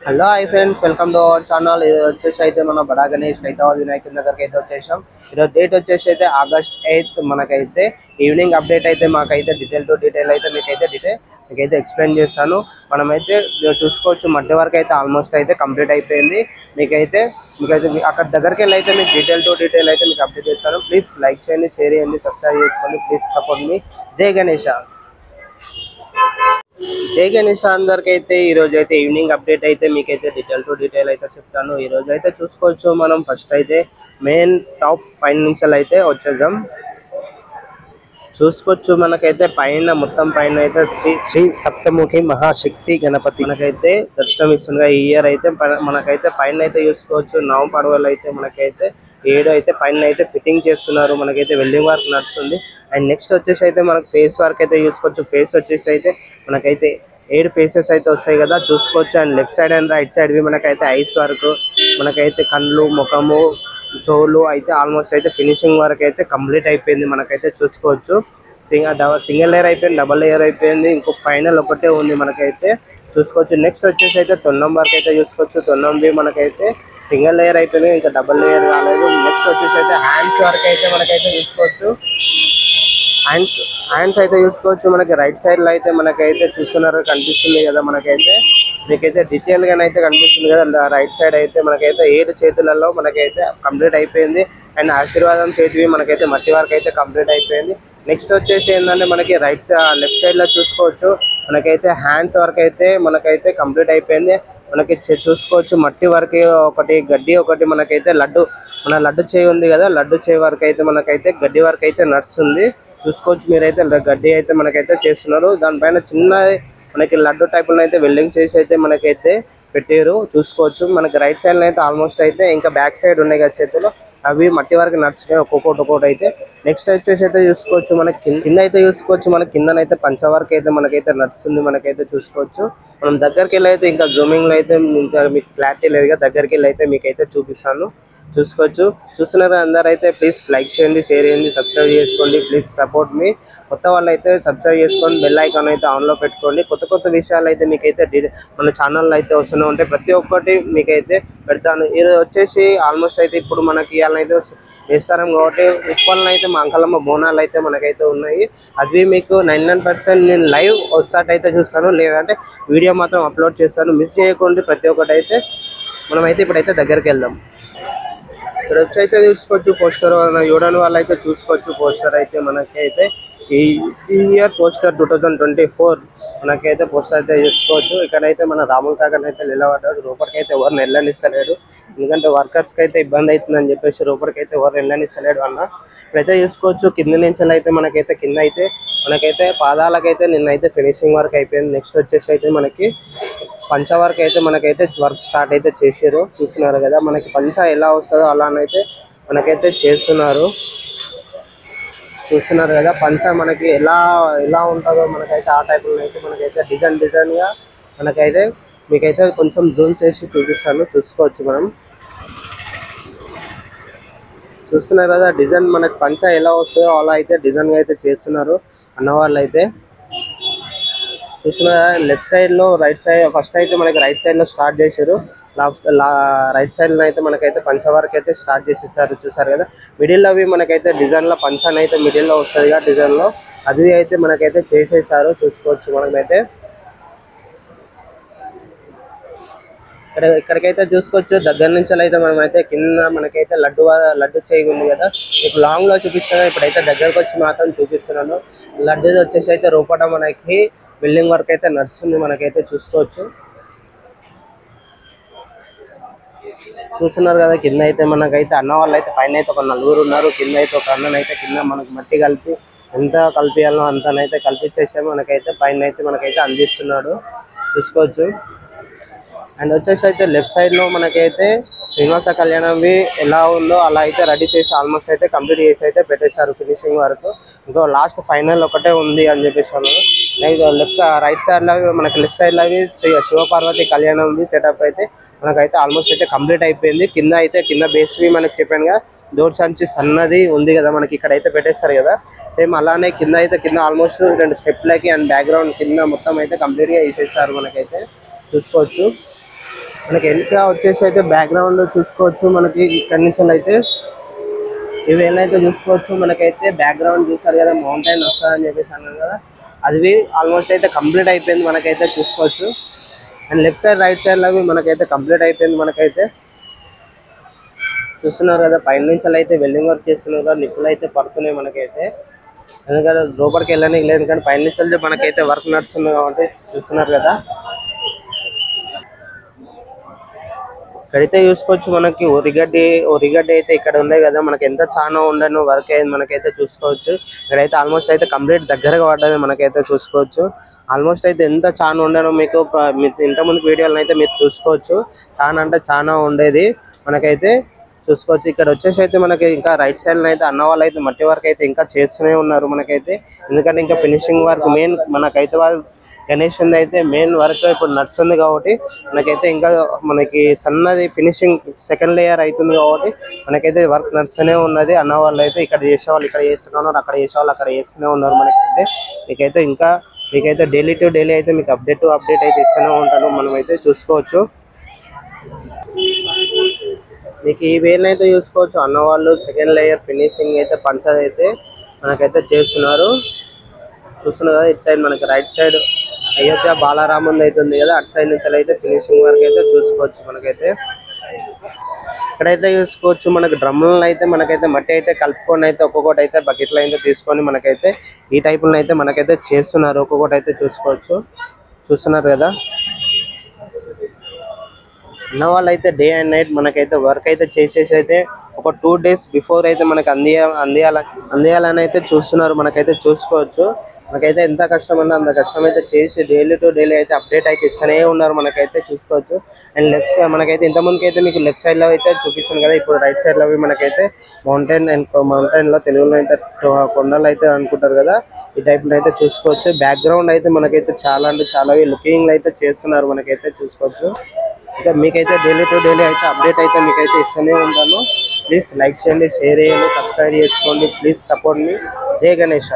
Hello hi friends, welcome to our channel. ఇది వచ్చేసి అయితే మన బడా గణేష్ హైదరాబాద్ వినాయకుడి దగ్గరికి అయితే వచ్చేసాం. ఈరోజు డేట్ వచ్చేసి అయితే August 8th. మనకైతే ఈవినింగ్ అప్డేట్ అయితే మాకైతే డీటెయిల్ టు డీటెయిల్ అయితే మీకైతే ఎక్స్ప్లెయిన్ చేస్తాను. మనమైతే చూసుకోవచ్చు మధ్య వరకు అయితే ఆల్మోస్ట్ అయితే కంప్లీట్ అయిపోయింది. మీకైతే అక్కడ దగ్గరికి వెళ్ళి అయితే మీకు డీటెయిల్ టు డీటెయిల్ అయితే మీకు అప్డేట్ చేస్తాను. ప్లీజ్ లైక్ చేయండి, షేర్ చేయండి, సబ్స్క్రైబ్ చేసుకోండి. ప్లీజ్ సపోర్ట్ మీ. జై గణేష. జై గణేష్ అందరికైతే ఈ రోజు అయితే ఈవినింగ్ అప్డేట్ అయితే మీకైతే డీటెయిల్ టు డీటెయిల్ అయితే చెప్తాను. ఈ రోజు అయితే చూసుకోవచ్చు. మనం ఫస్ట్ అయితే మెయిన్ టాప్ ఫైనాన్షియల్ అయితే వచ్చేద్దాం. చూసుకోవచ్చు మనకైతే పైన మొత్తం పైన అయితే శ్రీ సప్తముఖి మహాశక్తి గణపతి మనకైతే దర్శనం ఇస్తుందిగా. ఈ ఇయర్ అయితే మనకైతే పైన అయితే చూసుకోవచ్చు నవం పడవలు అయితే మనకైతే 7 అయితే పైన అయితే ఫిట్టింగ్ చేస్తున్నారు. మనకైతే వెల్డింగ్ వర్క్ నడుస్తుంది. అండ్ నెక్స్ట్ వచ్చేసి అయితే మనకు ఫేస్ వర్క్ అయితే చూసుకోవచ్చు. ఫేస్ వచ్చేసి అయితే మనకైతే 7 ఫేసెస్ అయితే వస్తాయి కదా చూసుకోవచ్చు. And left side and right side వి మనకైతే ఐస్ వర్క్, మనకైతే కళ్ళు, ముఖము, చెవులు అయితే ఆల్మోస్ట్ అయితే ఫినిషింగ్ వర్క్ అయితే కంప్లీట్ అయిపోయింది. మనకైతే చూసుకోవచ్చు సింగిల్ లేయర్ అయిపోయింది, డబల్ లేయర్ అయిపోయింది. ఇంకొక ఫైనల్ ఒకటే ఉంది మనకైతే చూసుకోవచ్చు. నెక్స్ట్ వచ్చేసి అయితే తొండం వర్క్ అయితే చూసుకోవచ్చు. తొండంవి మనకైతే సింగిల్ లేయర్ అయిపోయింది, ఇంకా డబల్ లేయర్ కాలేదు. నెక్స్ట్ వచ్చేసి అయితే హ్యాండ్స్ వర్క్ అయితే మనకైతే చూసుకోవచ్చు. హ్యాండ్స్ అయితే చూసుకోవచ్చు. మనకి రైట్ సైడ్ లో అయితే మనకైతే చూస్తున్నారు కనిపిస్తుంది కదా. మనకైతే మీకైతే డీటెయిల్ గానైతే కనిపిస్తుంది కదా. రైట్ సైడ్ అయితే మనకైతే 7 చేతులలో మనకైతే కంప్లీట్ అయిపోయింది. అండ్ ఆశీర్వాదం చేతివి మనకైతే మట్టి వర్క్ అయితే కంప్లీట్ అయిపోయింది. నెక్స్ట్ వచ్చేసి ఏంటంటే మనకి లెఫ్ట్ సైడ్ లో చూసుకోవచ్చు. మనకైతే హ్యాండ్స్ వర్క్ అయితే మనకైతే కంప్లీట్ అయిపోయింది. మనకి చూసుకోవచ్చు మట్టి వర్క్ ఒకటి, గడ్డి ఒకటి, మనకైతే లడ్డు చేయి ఉంది కదా. లడ్డు చేయి వర్క్ అయితే మనకైతే గడ్డి వర్క్ అయితే నడుస్తుంది. చూసుకోవచ్చు మీరైతే గడ్డి అయితే మనకైతే చేస్తున్నారు. దానిపైన చిన్న మనకి లడ్డు టైప్ లో అయితే వెల్డింగ్ చేసి అయితే మనకైతే పెట్టారు చూసుకోవచ్చు. మనకి రైట్ సైడ్ లో అయితే ఆల్మోస్ట్ అయితే ఇంకా బ్యాక్ సైడ్ ఉన్నాయి కదా చేతులు, అవి మట్టి వరకు నడుస్తున్నాయి ఒక్కొక్కటి అయితే. నెక్స్ట్ వచ్చేసి అయితే చూసుకోవచ్చు మనకి కింద అయితే చూసుకోవచ్చు. మనకి కిందనైతే పంచ వరకు అయితే మనకైతే నడుస్తుంది. మనకైతే చూసుకోవచ్చు. మనం దగ్గరికి వెళ్ళి అయితే ఇంకా జూమింగ్ లో అయితే ఇంకా మీకు క్లారిటీ లేదుగా, దగ్గరికి వెళ్ళి అయితే మీకైతే చూపిస్తాను. చూసుకోవచ్చు. చూస్తున్నారు అందరైతే ప్లీజ్ లైక్ చేయండి, షేర్ చేయండి, సబ్స్క్రైబ్ చేసుకోండి. ప్లీజ్ సపోర్ట్ మీ. కొత్త వాళ్ళు అయితే సబ్స్క్రైబ్ చేసుకోండి, బెల్ ఐకాన్ అయితే ఆన్లో పెట్టుకోండి. కొత్త విషయాలు అయితే మీకైతే మన ఛానల్లో అయితే వస్తూనే ఉంటాయి. ప్రతి ఒక్కటి మీకైతే పెడతాను. ఇది వచ్చేసి ఆల్మోస్ట్ అయితే ఇప్పుడు మనకి ఇవాళనైతే వేస్తారం కాబట్టి ఉప్పల్లో అయితే మా అంకలమ్మ బోనాలు అయితే మనకైతే ఉన్నాయి. అవి మీకు 99% నేను లైవ్ వస్తాట్ అయితే చూస్తాను, లేదంటే వీడియో మాత్రం అప్లోడ్ చేస్తాను. మిస్ చేయకుండా ప్రతి ఒక్కటి అయితే మనమైతే ఇప్పుడైతే దగ్గరికి వెళ్దాం. ఇక్కడ వచ్చి అయితే చూసుకోవచ్చు పోస్టర్ చూడని వాళ్ళు అయితే చూసుకోవచ్చు. పోస్టర్ అయితే మనకైతే ఈ ఇయర్ పోస్టర్ 2024 మనకైతే పోస్టర్ అయితే చూసుకోవచ్చు. ఇక్కడైతే మన రాముల కాకని అయితే నిలబడ్డాడు. లోపలికైతే ఎవరిని వెళ్ళనిస్తలేడు, ఎందుకంటే వర్కర్స్కి అయితే ఇబ్బంది అవుతుందని చెప్పేసి లోపలికైతే ఎవరిని వెళ్ళనిస్తలేడు అన్న. ఇప్పుడైతే చూసుకోవచ్చు కింద నుంచి అయితే మనకైతే కింద అయితే మనకైతే పాదాలకైతే నిన్నైతే ఫినిషింగ్ వర్క్ అయిపోయింది. నెక్స్ట్ వచ్చేసి అయితే మనకి పంచ వర్క్ అయితే మనకైతే వర్క్ స్టార్ట్ అయితే చేసారు. చూస్తున్నారు కదా మనకి పంచ ఎలా వస్తుందో అలానైతే మనకైతే చేస్తున్నారు. చూస్తున్నారు కదా పంచ మనకి ఎలా ఉంటుందో మనకైతే ఆ టైప్లో అయితే మనకైతే డిజైన్ గా మనకైతే మీకైతే కొంచెం జూమ్ చేసి చూపిస్తాను. చూసుకోవచ్చు. మనం చూస్తున్నారు కదా డిజైన్ మనకి పంచ ఎలా వస్తుందో అలా అయితే డిజైన్ గా అయితే చేస్తున్నారు అన్నవాళ్ళు అయితే. చూస్తున్నారు లెఫ్ట్ సైడ్ లో రైట్ సైడ్ ఫస్ట్ అయితే మనకి రైట్ సైడ్ లో స్టార్ట్ చేశారు. రైట్ సైడ్ లో అయితే మనకైతే పంచ వరకు అయితే స్టార్ట్ చేసేస్తారు. చూసారు కదా మిడిల్ అవి మనకైతే డిజైన్ లో పంచ అయితే మిడిల్ లో వస్తుంది కదా డిజైన్ లో, అది అయితే మనకైతే చేసేసారు. చూసుకోవచ్చు. మనకైతే ఇక్కడికైతే చూసుకోవచ్చు. దగ్గర నుంచి అయితే మనమైతే కింద మనకైతే లడ్డు చేయి ఉంది కదా, మీకు లాంగ్ లో చూపిస్తాను. ఇప్పుడైతే దగ్గరకు వచ్చి మాత్రం చూపిస్తున్నాను. లడ్డు వచ్చేసి అయితే రూపట మనకి బిల్డింగ్ వర్క్ అయితే నడుస్తుంది. మనకైతే చూసుకోవచ్చు. చూస్తున్నారు కదా కింద అయితే మనకైతే అన్న వాళ్ళు అయితే పైన అయితే ఒక 4 ఉన్నారు. కింద అయితే ఒక అన్ననైతే కింద మనకి మట్టి కలిపి ఎంత కలిపియాలో అంతనైతే కలిపించేసాము. మనకైతే పైన అయితే మనకైతే అందిస్తున్నాడు. చూసుకోవచ్చు. అండ్ వచ్చేసి అయితే లెఫ్ట్ సైడ్ లో మనకైతే శ్రీనివాస కళ్యాణంవి ఎలా ఉందో అలా అయితే రెడీ చేసి ఆల్మోస్ట్ అయితే కంప్లీట్ చేసి అయితే పెట్టేశారు ఫినిషింగ్ వరకు. ఇంకో లాస్ట్ ఫైనల్ ఒకటే ఉంది అని చెప్పేసి అన్నారు. రైట్ సైడ్ లో మనకి లెఫ్ట్ సైడ్ లో శివపార్వతి కళ్యాణంవి సెటప్ అయితే మనకైతే ఆల్మోస్ట్ అయితే కంప్లీట్ అయిపోయింది. కింద బేస్వి మనకి చెప్పాను కదా, డోర్ సంచి సన్నది ఉంది కదా మనకి ఇక్కడ అయితే పెట్టేస్తారు కదా, సేమ్ అలానే కింద ఆల్మోస్ట్ 2 స్టెప్లకి అండ్ బ్యాక్గ్రౌండ్ కింద మొత్తం అయితే కంప్లీట్ గా వేసేస్తారు. మనకైతే చూసుకోవచ్చు. మనకి వెనక వచ్చేసి అయితే బ్యాక్గ్రౌండ్ చూసుకోవచ్చు. మనకి ఇక్కడ నుంచి అయితే ఇవి ఏమైతే చూసుకోవచ్చు. మనకైతే బ్యాక్గ్రౌండ్ చూస్తారు కదా, మౌంటైన్ వస్తుందని చెప్పేసి అన్నాం కదా, అది ఆల్మోస్ట్ అయితే కంప్లీట్ అయిపోయింది మనకైతే చూసుకోవచ్చు. And left side right side అవి మనకైతే కంప్లీట్ అయిపోయింది. మనకైతే చూస్తున్నారు కదా, పైన నుంచి అయితే వెల్డింగ్ వర్క్ చేస్తున్నారు కదా, నిప్పులు అయితే పడుతున్నాయి మనకైతే. ఎందుకంటే లోపలికి వెళ్ళడానికి లేదు, కానీ పైన నుంచి మనకైతే వర్క్ నడుస్తుంది కాబట్టి చూస్తున్నారు కదా. ఇక్కడైతే చూసుకోవచ్చు మనకి ఒరిగడ్డి అయితే ఇక్కడ ఉన్నాయి కదా, మనకి ఎంత చాలా ఉండను వర్క్ అయింది మనకైతే చూసుకోవచ్చు. ఇక్కడైతే ఆల్మోస్ట్ అయితే కంప్లీట్ దగ్గరగా పడ్డది మనకైతే చూసుకోవచ్చు. ఆల్మోస్ట్ అయితే ఎంత చాలా ఉండను మీకు ఇంతకుముందు వీడియోలను అయితే మీరు చూసుకోవచ్చు. చాలా అంటే చాలా ఉండేది మనకైతే చూసుకోవచ్చు. ఇక్కడ వచ్చేసి అయితే మనకి ఇంకా రైట్ సైడ్ అయితే అన్న వాళ్ళు అయితే మట్టి వర్క్ అయితే ఇంకా చేస్తూనే ఉన్నారు మనకైతే. ఎందుకంటే ఇంకా ఫినిషింగ్ వర్క్ మెయిన్ మనకైతే వాళ్ళు గణేష్ అయితే మెయిన్ వర్క్ ఇప్పుడు నడుస్తుంది కాబట్టి మనకైతే ఇంకా మనకి సన్నది ఫినిషింగ్ సెకండ్ లేయర్ అవుతుంది కాబట్టి మనకైతే వర్క్ నడుస్తూనే ఉన్నది. అన్న వాళ్ళు అయితే ఇక్కడ చేసేవాళ్ళు ఇక్కడ చేస్తున్నారు, అక్కడ చేసేవాళ్ళు అక్కడ చేస్తూనే ఉన్నారు. మీకైతే మీకైతే డైలీ టు డైలీ అయితే మీకు అప్డేట్ అయితే ఇస్తూనే ఉంటాను. మనమైతే చూసుకోవచ్చు. మీకు ఈ వేలు అయితే చూసుకోవచ్చు. అన్న వాళ్ళు సెకండ్ లేయర్ ఫినిషింగ్ అయితే పంచర్ అయితే మనకైతే చేస్తున్నారు. చూస్తున్నారు కదా, ఇటు సైడ్ మనకి రైట్ సైడ్ అయోధ్య బాలరాముంది అవుతుంది కదా, అటు సైడ్ నుంచి అయితే ఫినిషింగ్ వర్క్ అయితే చూసుకోవచ్చు. మనకైతే ఇక్కడైతే చూసుకోవచ్చు మనకి డ్రమ్లను అయితే మనకైతే మట్టి అయితే కలుపుకొని అయితే ఒక్కొక్కటి అయితే బకెట్లో అయితే తీసుకొని మనకైతే ఈ టైపులను అయితే మనకైతే చేస్తున్నారు. ఒక్కొక్కటి అయితే చూస్తున్నారు కదా. అన్న వాళ్ళు అయితే డే అండ్ నైట్ మనకైతే వర్క్ అయితే చేసేసి అయితే ఒక 2 days బిఫోర్ అయితే మనకి అందియాలని అయితే చూస్తున్నారు. మనకైతే చూసుకోవచ్చు. మనకైతే ఎంత కష్టం ఉందో అంత కష్టం అయితే చేసి డైలీ టు డైలీ అయితే అప్డేట్ అయితే ఇస్తూనే ఉన్నారు. మనకైతే చూసుకోవచ్చు. అండ్ లెఫ్ట్ సైడ్ మనకైతే ఇంతకుముందుకు అయితే మీకు లెఫ్ట్ సైడ్ లో అయితే చూపించాను కదా, ఇప్పుడు రైట్ సైడ్ లో మనకైతే మౌంటైన్ లో తెలుగులో అయితే కొండలు అయితే అనుకుంటారు కదా, ఈ టైప్ లో అయితే చూసుకోవచ్చు. బ్యాక్గ్రౌండ్ అయితే మనకైతే చాలా అంటే చాలా లుకింగ్ అయితే చేస్తున్నారు. మనకైతే చూసుకోవచ్చు. ఇంకా మీకైతే డైలీ టు డైలీ అయితే అప్డేట్ అయితే మీకైతే ఇస్తూనే ఉంటాను. ప్లీజ్ లైక్ చేయండి, షేర్ చేయండి, సబ్స్క్రైబ్ చేసుకోండి. ప్లీజ్ సపోర్ట్ మీ. జై గణేష్.